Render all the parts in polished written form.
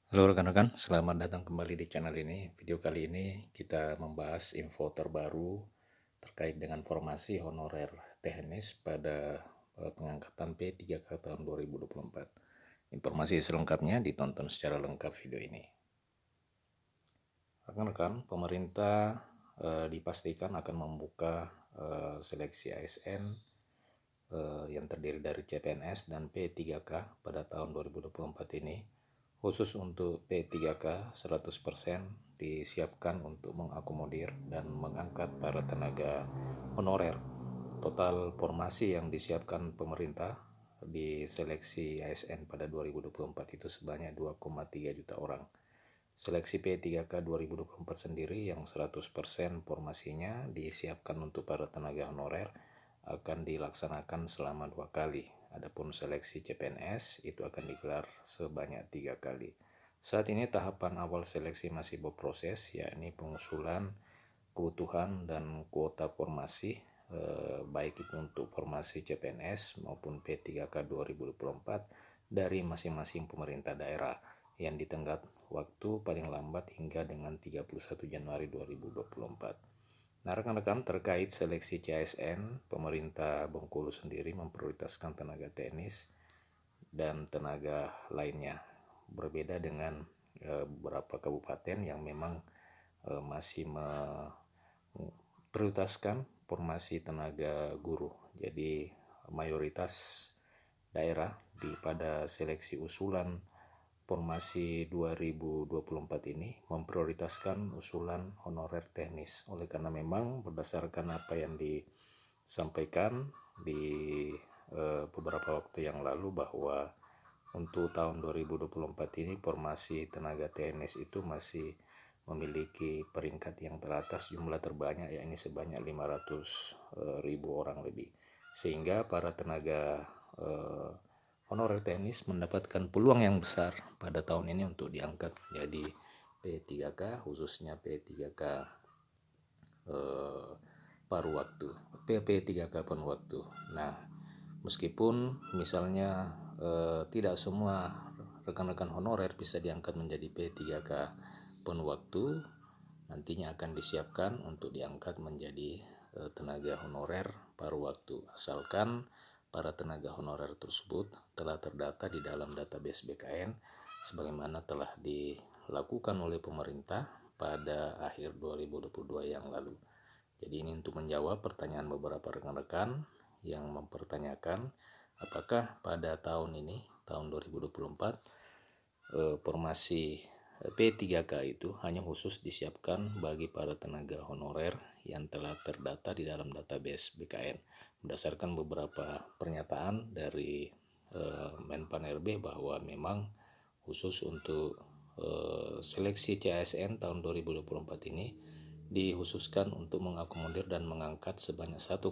Halo rekan-rekan, selamat datang kembali di channel ini. Video kali ini kita membahas info terbaru terkait dengan formasi honorer teknis pada pengangkatan P3K tahun 2024. Informasi selengkapnya ditonton secara lengkap video ini. Rekan-rekan, pemerintah dipastikan akan membuka seleksi ASN yang terdiri dari CPNS dan P3K pada tahun 2024 ini. Khusus untuk P3K 100% disiapkan untuk mengakomodir dan mengangkat para tenaga honorer. Total formasi yang disiapkan pemerintah di seleksi ASN pada 2024 itu sebanyak 2,3 juta orang. Seleksi P3K 2024 sendiri yang 100% formasinya disiapkan untuk para tenaga honorer akan dilaksanakan selama 2 kali. Adapun seleksi CPNS itu akan digelar sebanyak 3 kali. Saat ini tahapan awal seleksi masih berproses, yakni pengusulan kebutuhan dan kuota formasi baik itu untuk formasi CPNS maupun P3K 2024 dari masing-masing pemerintah daerah yang ditenggat waktu paling lambat hingga dengan 31 Januari 2024. Nah, rekan-rekan, terkait seleksi CASN, pemerintah Bengkulu sendiri memprioritaskan tenaga teknis dan tenaga lainnya. Berbeda dengan beberapa kabupaten yang memang masih memprioritaskan formasi tenaga guru. Jadi mayoritas daerah pada seleksi usulan formasi 2024 ini memprioritaskan usulan honorer teknis. Oleh karena memang berdasarkan apa yang disampaikan di beberapa waktu yang lalu bahwa untuk tahun 2024 ini formasi tenaga teknis itu masih memiliki peringkat yang teratas, jumlah terbanyak yakni sebanyak 500.000 orang lebih. Sehingga para tenaga honorer teknis mendapatkan peluang yang besar pada tahun ini untuk diangkat menjadi P3K, khususnya P3K paruh waktu, P3K paruh waktu. Nah, meskipun misalnya tidak semua rekan-rekan honorer bisa diangkat menjadi P3K penuh waktu, nantinya akan disiapkan untuk diangkat menjadi tenaga honorer paruh waktu, asalkan para tenaga honorer tersebut telah terdata di dalam database BKN sebagaimana telah dilakukan oleh pemerintah pada akhir 2022 yang lalu. Jadi ini untuk menjawab pertanyaan beberapa rekan-rekan yang mempertanyakan apakah pada tahun ini, tahun 2024, formasi P3K itu hanya khusus disiapkan bagi para tenaga honorer yang telah terdata di dalam database BKN. Berdasarkan beberapa pernyataan dari Menpan RB bahwa memang khusus untuk seleksi CASN tahun 2024 ini dikhususkan untuk mengakomodir dan mengangkat sebanyak 1,7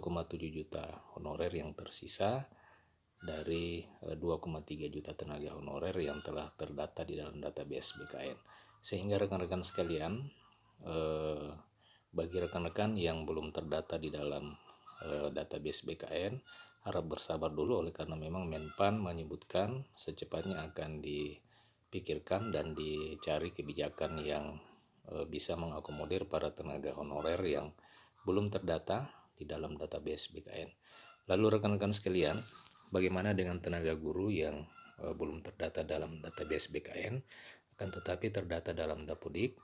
juta honorer yang tersisa dari 2,3 juta tenaga honorer yang telah terdata di dalam database BKN. Sehingga rekan-rekan sekalian, bagi rekan-rekan yang belum terdata di dalam database BKN, harap bersabar dulu oleh karena memang Menpan menyebutkan secepatnya akan dipikirkan dan dicari kebijakan yang bisa mengakomodir para tenaga honorer yang belum terdata di dalam database BKN. Lalu rekan-rekan sekalian, bagaimana dengan tenaga guru yang belum terdata dalam database BKN akan tetapi terdata dalam Dapodik?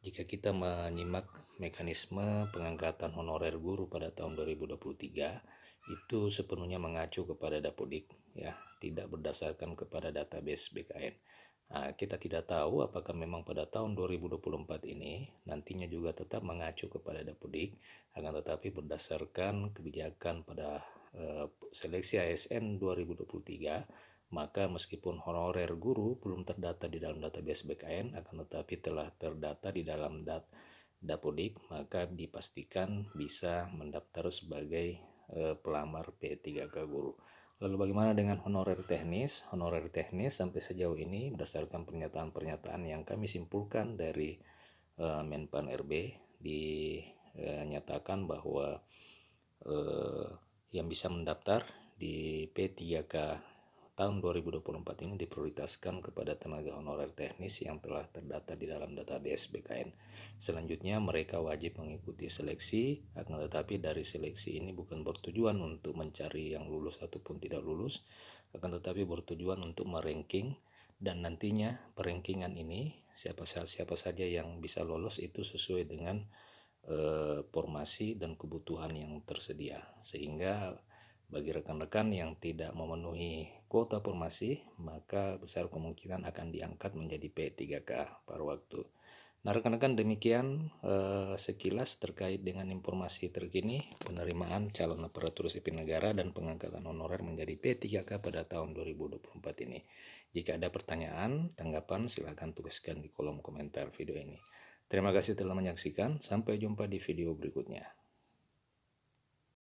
Jika kita menyimak mekanisme pengangkatan honorer guru pada tahun 2023, itu sepenuhnya mengacu kepada Dapodik, ya, tidak berdasarkan kepada database BKN. Nah, kita tidak tahu apakah memang pada tahun 2024 ini nantinya juga tetap mengacu kepada Dapodik, akan tetapi berdasarkan kebijakan pada seleksi ASN 2023, maka meskipun honorer guru belum terdata di dalam database BKN, akan tetapi telah terdata di dalam Dapodik, maka dipastikan bisa mendaftar sebagai pelamar P3K guru. Lalu bagaimana dengan honorer teknis? Honorer teknis sampai sejauh ini berdasarkan pernyataan-pernyataan yang kami simpulkan dari Menpan RB dinyatakan bahwa yang bisa mendaftar di P3K tahun 2024 ini diprioritaskan kepada tenaga honorer teknis yang telah terdata di dalam database BKN. Selanjutnya mereka wajib mengikuti seleksi, akan tetapi dari seleksi ini bukan bertujuan untuk mencari yang lulus ataupun tidak lulus, akan tetapi bertujuan untuk meranking, dan nantinya perankingan ini siapa saja yang bisa lolos itu sesuai dengan formasi dan kebutuhan yang tersedia, sehingga bagi rekan-rekan yang tidak memenuhi kuota formasi maka besar kemungkinan akan diangkat menjadi P3K paruh waktu. Nah rekan-rekan, demikian sekilas terkait dengan informasi terkini penerimaan calon aparatur sipil negara dan pengangkatan honorer menjadi P3K pada tahun 2024 ini. Jika ada pertanyaan, tanggapan silakan tuliskan di kolom komentar video ini. Terima kasih telah menyaksikan, sampai jumpa di video berikutnya.